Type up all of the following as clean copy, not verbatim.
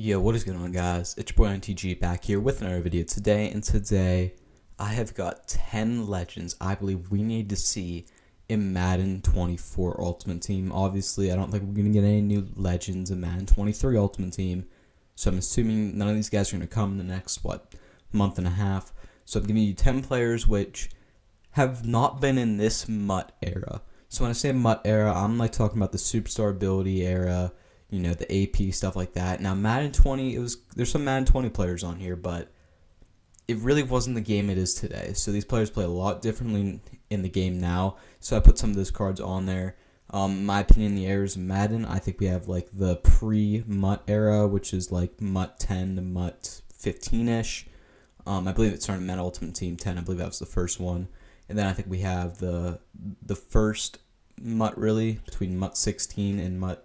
Yo, what is going on, guys? It's your boy NTG back here with another video today, I have got 10 legends I believe we need to see in Madden 24 Ultimate Team. Obviously, I don't think we're going to get any new legends in Madden 23 Ultimate Team, so I'm assuming none of these guys are going to come in the next, month and a half. So I'm giving you 10 players which have not been in this MUT era. So when I say MUT era, I'm like talking about the superstar ability era, you know, the AP, stuff like that. Now, Madden 20, there's some Madden 20 players on here, but it really wasn't the game it is today. So these players play a lot differently in the game now. So I put some of those cards on there. In my opinion, the eras of Madden, I think we have like the pre-MUT era, which is like MUT 10 to MUT 15-ish. I believe it started Madden Ultimate Team 10. I believe that was the first one. And then I think we have the first MUT, really, between MUT 16 and MUT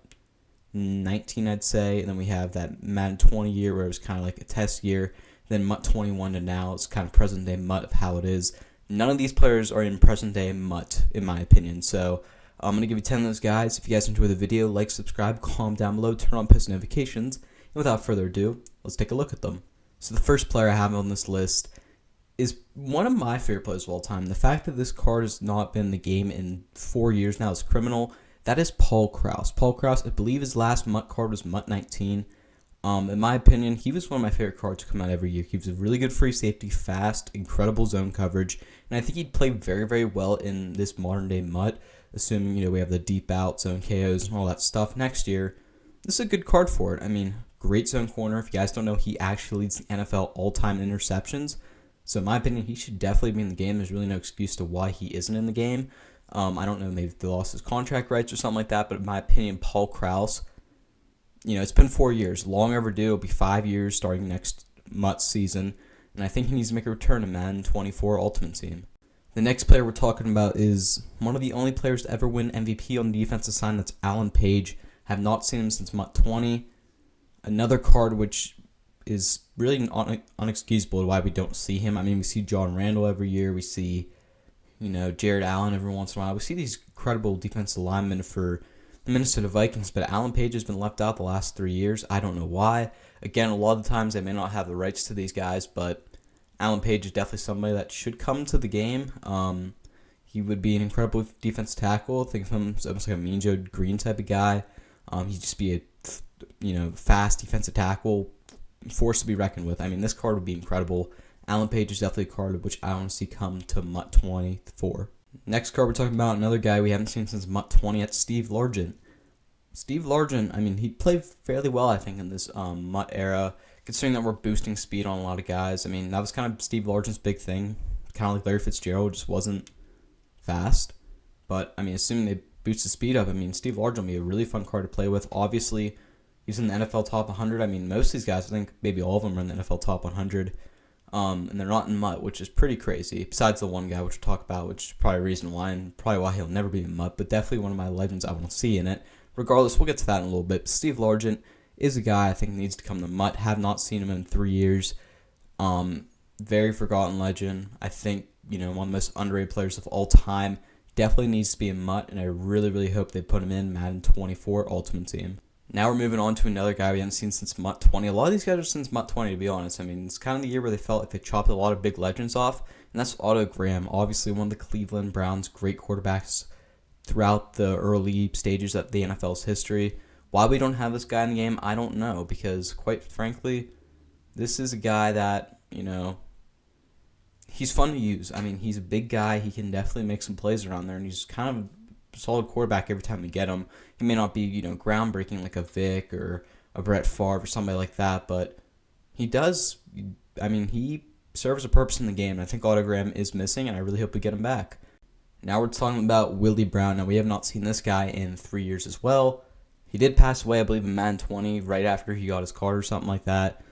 19, I'd say. And then we have that Madden 20 year where it was kind of like a test year. Then MUT 21 to now, it's kind of present day MUT of how it is. None of these players are in present day MUT, in my opinion. So I'm going to give you 10 of those guys. If you guys enjoy the video, like, subscribe, comment down below, turn on post notifications. And without further ado, let's take a look at them. So the first player I have on this list is one of my favorite players of all time. The fact that this card has not been in the game in 4 years now is criminal. That is Paul Krause. Paul Krause, I believe his last MUT card was MUT 19. In my opinion, he was one of my favorite cards to come out every year. He was a really good free safety, fast, incredible zone coverage, and I think he'd play very, very well in this modern day MUT, assuming, you know, we have the deep out, zone KOs, and all that stuff next year. This is a good card for it. I mean, great zone corner. If you guys don't know, he actually leads the NFL all-time interceptions. So in my opinion, he should definitely be in the game. There's really no excuse to why he isn't in the game. I don't know, maybe they lost his contract rights or something like that, but in my opinion, Paul Krause, you know, it's been 4 years. Long overdue. It'll be 5 years starting next MUT season, and I think he needs to make a return to Madden 24 Ultimate Team. The next player we're talking about is one of the only players to ever win MVP on the defensive side. That's Alan Page. Have not seen him since MUT 20. Another card which is really unexcusable to why we don't see him. I mean, we see John Randall every year. We see, you know, Jared Allen every once in a while. We see these incredible defensive linemen for the Minnesota Vikings, but Alan Page has been left out the last 3 years. I don't know why. Again, a lot of the times they may not have the rights to these guys, but Alan Page is definitely somebody that should come to the game. He would be an incredible defensive tackle. Think of him as almost like a Mean Joe Green type of guy. He'd just be a, you know, fast defensive tackle, force to be reckoned with. I mean, this card would be incredible. Alan Page is definitely a card which I want to see come to MUT 24. Next card we're talking about, another guy we haven't seen since MUT 20. That's Steve Largent. Steve Largent, I mean, he played fairly well, I think, in this MUT era, considering that we're boosting speed on a lot of guys. I mean, that was kind of Steve Largent's big thing. Kind of like Larry Fitzgerald, just wasn't fast. But, I mean, assuming they boost the speed up, I mean, Steve Largent will be a really fun card to play with. Obviously, he's in the NFL top 100. I mean, most of these guys, I think maybe all of them are in the NFL top 100. And they're not in MUT, which is pretty crazy. Besides the one guy, which we'll talk about, which is probably a reason why, and probably why he'll never be in MUT, but definitely one of my legends I want to see in it. Regardless, we'll get to that in a little bit. Steve Largent is a guy I think needs to come to MUT. Have not seen him in 3 years. Very forgotten legend. I think, you know, one of the most underrated players of all time. Definitely needs to be in MUT, and I really, really hope they put him in Madden 24 Ultimate Team. Now we're moving on to another guy we haven't seen since MUT 20. A lot of these guys are since MUT 20, to be honest. I mean, it's kind of the year where they felt like they chopped a lot of big legends off, and that's Otto Graham. Obviously, one of the Cleveland Browns' great quarterbacks throughout the early stages of the NFL's history. Why we don't have this guy in the game, I don't know, because quite frankly, this is a guy that, you know, he's fun to use. I mean, he's a big guy. He can definitely make some plays around there, and he's kind of solid quarterback every time we get him. He may not be, you know, groundbreaking like a Vic or a Brett Favre or somebody like that, but he does, I mean, he serves a purpose in the game, and I think Otto Graham is missing, and I really hope we get him back. Now we're talking about Willie Brown. Now, we have not seen this guy in 3 years as well. He did pass away, I believe, in Madden 20 right after he got his card or something like that,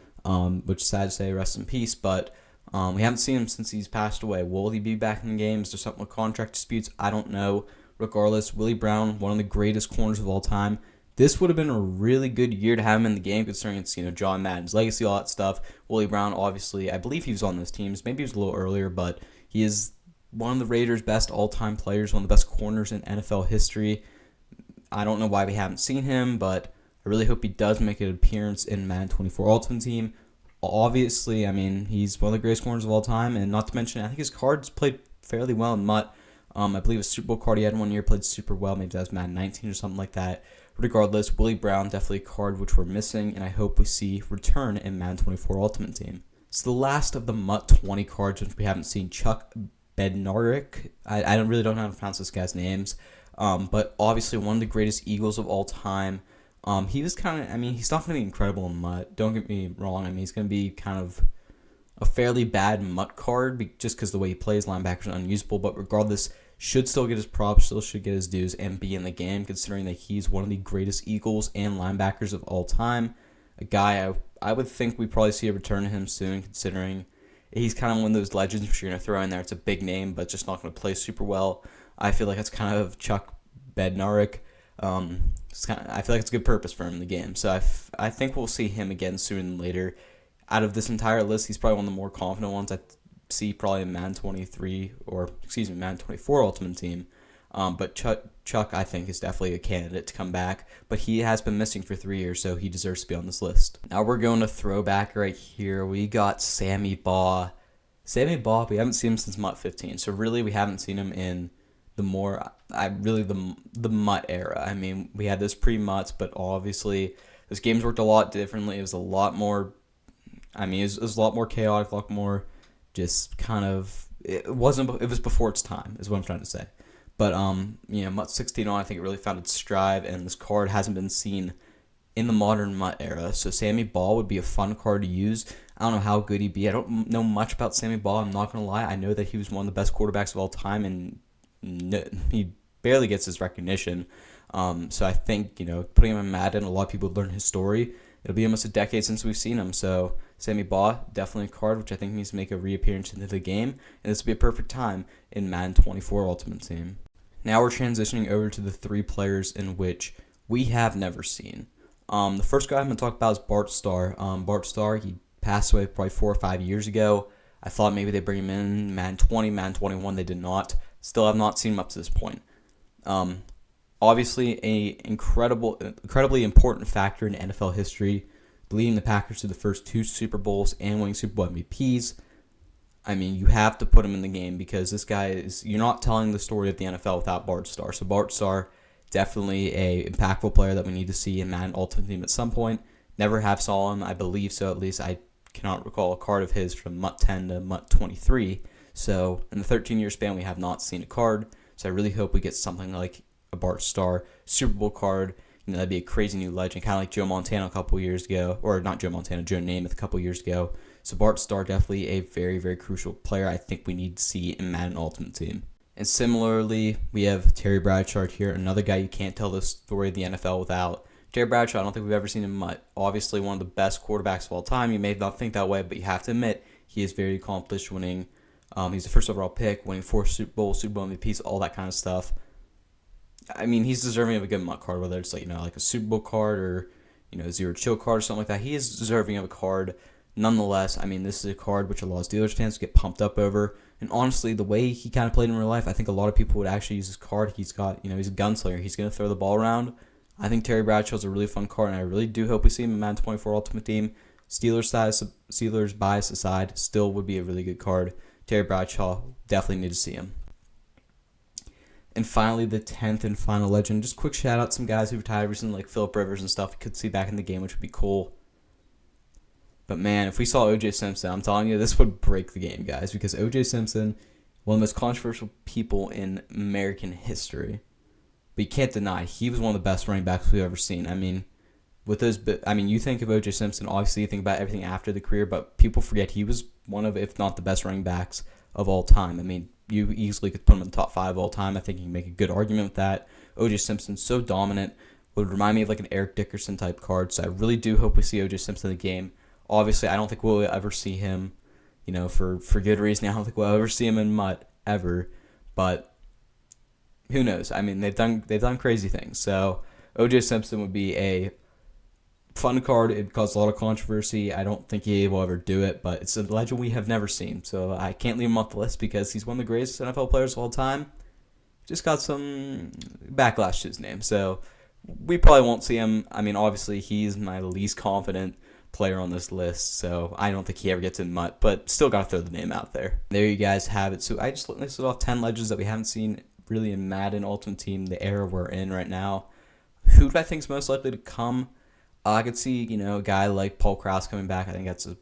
which is sad to say, rest in peace, but we haven't seen him since he's passed away. Will he be back in the game? Is there something with contract disputes? I don't know. Regardless, Willie Brown, one of the greatest corners of all time. This would have been a really good year to have him in the game, considering it's, you know, John Madden's legacy, all that stuff. Willie Brown, obviously, I believe he was on those teams. Maybe he was a little earlier, but he is one of the Raiders' best all-time players, one of the best corners in NFL history. I don't know why we haven't seen him, but I really hope he does make an appearance in Madden 24 Ultimate Team. Obviously, I mean, he's one of the greatest corners of all time, and not to mention, I think his cards played fairly well in MUT. I believe a Super Bowl card he had one year played super well. Maybe that was Madden 19 or something like that. Regardless, Willie Brown, definitely a card which we're missing, and I hope we see return in Madden 24 Ultimate Team. So the last of the MUT 20 cards which we haven't seen, Chuck Bednarik. I really don't know how to pronounce this guy's names, but obviously one of the greatest Eagles of all time. He was kind of, I mean, he's not going to be incredible in MUT. Don't get me wrong. I mean, he's going to be kind of a fairly bad MUT card just because the way he plays, linebackers are unusable. But regardless, should still get his props, still should get his dues, and be in the game, considering that he's one of the greatest Eagles and linebackers of all time. A guy I would think we probably see a return to him soon, considering he's kind of one of those legends which you're going to throw in there. It's a big name, but just not going to play super well. I feel like that's kind of Chuck Bednarik. I feel like it's a good purpose for him in the game. So I think we'll see him again sooner than later. Out of this entire list, he's probably one of the more confident ones I see probably in Madden 24 Ultimate Team. But Chuck, I think, is definitely a candidate to come back. But he has been missing for 3 years, so he deserves to be on this list. Now we're going to throwback right here. We got Sammy Baugh. Sammy Baugh, we haven't seen him since MUT 15. So really, we haven't seen him in the MUT era. I mean, we had this pre-MUTs, but obviously those games worked a lot differently. It was a lot more, it was a lot more chaotic, a lot more just kind of, it was before its time, is what I'm trying to say. But, MUT 16 on, I think it really found its stride, and this card hasn't been seen in the modern MUT era. So Sammy Baugh would be a fun card to use. I don't know how good he'd be. I don't know much about Sammy Baugh, I'm not going to lie. I know that he was one of the best quarterbacks of all time, and he barely gets his recognition. So I think, putting him in Madden, a lot of people learn his story. It'll be almost a decade since we've seen him. So Sammy Baugh, definitely a card which I think needs to make a reappearance into the game. And this would be a perfect time in Madden 24 Ultimate Team. Now we're transitioning over to the 3 players in which we have never seen. The first guy I'm going to talk about is Bart Starr. Bart Starr, he passed away probably 4 or 5 years ago. I thought maybe they'd bring him in Madden 20, Madden 21. They did not. Still have not seen him up to this point. Obviously, a incredibly important factor in NFL history, leading the Packers to the first 2 Super Bowls and winning Super Bowl MVPs. I mean, you have to put him in the game because this guy you're not telling the story of the NFL without Bart Starr. So Bart Starr, definitely a impactful player that we need to see in Madden Ultimate Team at some point. Never have saw him, I believe so, at least I cannot recall a card of his from MUT 10 to MUT 23. So in the 13-year span, we have not seen a card. So I really hope we get something like a Bart Starr Super Bowl card. That'd be a crazy new legend, kind of like Joe Montana a couple years ago. Or not Joe Montana, Joe Namath a couple years ago. So Bart Starr, definitely a very, very crucial player I think we need to see in Madden Ultimate Team. And similarly, we have Terry Bradshaw here, another guy you can't tell the story of the NFL without. Terry Bradshaw, I don't think we've ever seen him MUT. Obviously, one of the best quarterbacks of all time. You may not think that way, but you have to admit he is very accomplished, winning. He's the first overall pick, winning 4 Super Bowl MVPs, all that kind of stuff. I mean, he's deserving of a good MUT card, whether it's like a Super Bowl card or Zero Chill card or something like that. He is deserving of a card. Nonetheless, I mean, this is a card which a lot of Steelers fans get pumped up over. And honestly, the way he kind of played in real life, I think a lot of people would actually use this card. He's got, he's a gunslinger. He's going to throw the ball around. I think Terry Bradshaw's a really fun card, and I really do hope we see him in Madden 24 Ultimate Team. Steelers bias aside, still would be a really good card. Terry Bradshaw, definitely need to see him. And finally, the 10th and final legend. Just quick shout out to some guys who retired recently, like Phillip Rivers and stuff. You could see back in the game, which would be cool. But man, if we saw O.J. Simpson, I'm telling you, this would break the game, guys. Because O.J. Simpson, one of the most controversial people in American history. But you can't deny, he was one of the best running backs we've ever seen. I mean, you think of O.J. Simpson, obviously you think about everything after the career, but people forget he was one of, if not the best running backs of all time. I mean, you easily could put him in the top 5 of all time. I think you can make a good argument with that. O.J. Simpson, so dominant, would remind me of like an Eric Dickerson type card. So I really do hope we see O.J. Simpson in the game. Obviously, I don't think we'll ever see him, for good reason. I don't think we'll ever see him in MUT ever. But who knows? I mean, they've done crazy things. So O.J. Simpson would be a fun card. It caused a lot of controversy. I don't think he will ever do it, but it's a legend we have never seen. So I can't leave him off the list because he's one of the greatest NFL players of all time. Just got some backlash to his name. So we probably won't see him. I mean, obviously, he's my least confident player on this list, so I don't think he ever gets in MUT, but still got to throw the name out there. There you guys have it. So I just listed off 10 legends that we haven't seen really in Madden Ultimate Team, the era we're in right now. Who do I think is most likely to come? I could see, a guy like Paul Krause coming back. I think that's a,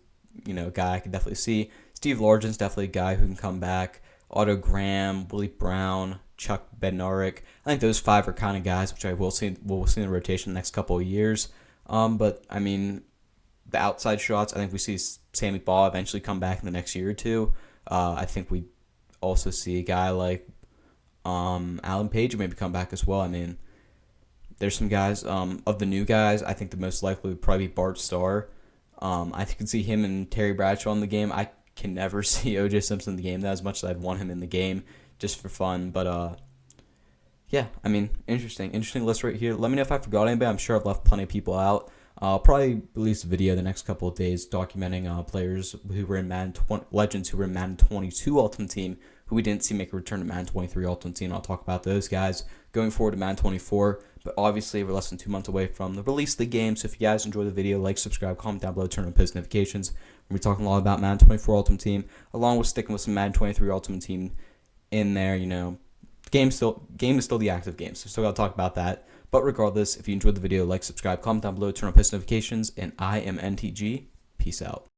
guy I could definitely see. Steve Largent's definitely a guy who can come back. Otto Graham, Willie Brown, Chuck Bednarik. I think those 5 are kind of guys which we'll see in the rotation the next couple of years. But I mean, the outside shots, I think we see Sammy Baugh eventually come back in the next year or two. I think we also see a guy like Alan Page maybe come back as well. I mean, there's some guys, of the new guys, I think the most likely would probably be Bart Starr. I can see him and Terry Bradshaw in the game. I can never see OJ Simpson in the game that as much as I'd want him in the game just for fun. But yeah, I mean, interesting list right here. Let me know if I forgot anybody. I'm sure I've left plenty of people out. I'll probably release a video the next couple of days documenting players who were in legends who were in Madden 22 Ultimate Team who we didn't see make a return to Madden 23 Ultimate Team. I'll talk about those guys going forward to Madden 24. But obviously, we're less than 2 months away from the release of the game. So if you guys enjoyed the video, like, subscribe, comment down below, turn on post notifications. We're talking a lot about Madden 24 Ultimate Team, along with sticking with some Madden 23 Ultimate Team in there. The game is still the active game, so still got to talk about that. But regardless, if you enjoyed the video, like, subscribe, comment down below, turn on post notifications, and I am NTG. Peace out.